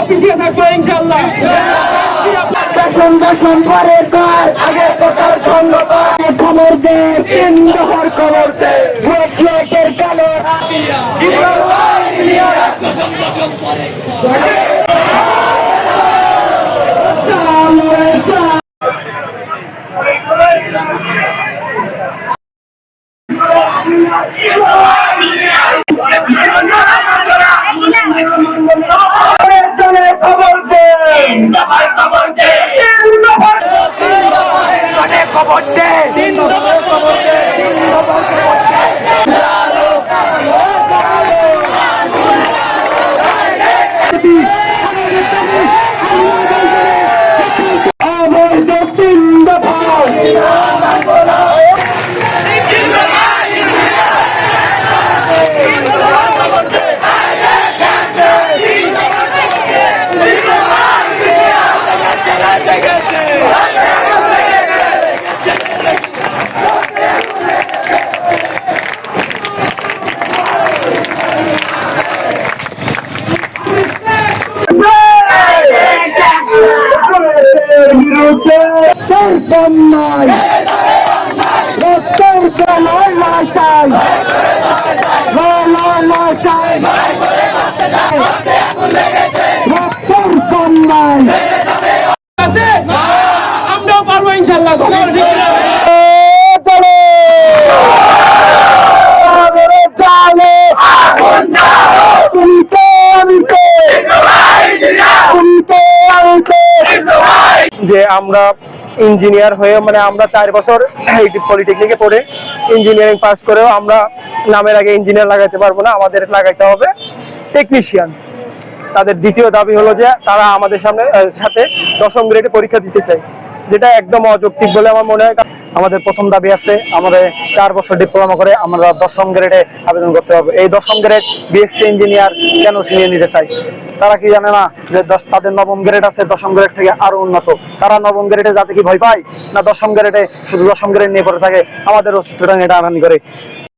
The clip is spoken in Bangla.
পিছিয়ে থাকবো ইনশাআল্লাহ। খবর দে খবর দে কালো আমরাও পারবো ইনশাআল্লাহ। যে আমরা ইঞ্জিনিয়ার হয়ে মানে আমরা 4 বছর পলিটেকনিকে পড়ে ইঞ্জিনিয়ারিং পাস করেও আমরা নামের আগে ইঞ্জিনিয়ার লাগাইতে পারবো না, আমাদের লাগাইতে হবে টেকনিশিয়ান। তাদের দ্বিতীয় দাবি হলো যে তারা আমাদের সাথে 10ম গ্রেডে পরীক্ষা দিতে চায়, যেটা একদম অযৌক্তিক বলে আমার মনে হয়। আমাদের প্রথম দাবি আছে আমাদের 4 বছর ডিপ্লোমা করে আমরা 10ম গ্রেডে আবেদন করতে হবে। এই 10ম গ্রেড বিএসসি ইঞ্জিনিয়ার কেন ছিনিয়ে নিতে চায়? তারা কি জানে না যে তাদের 9ম গ্রেড আছে 10ম গ্রেড থেকে আরো উন্নত? তারা 9ম গ্রেডে যাতে কি ভয় পায় না 10ম গ্রেডে শুধু 10ম গ্রেড নিয়ে পড়ে থাকে, আমাদের অস্তিত্বটা এটা আনানি করে।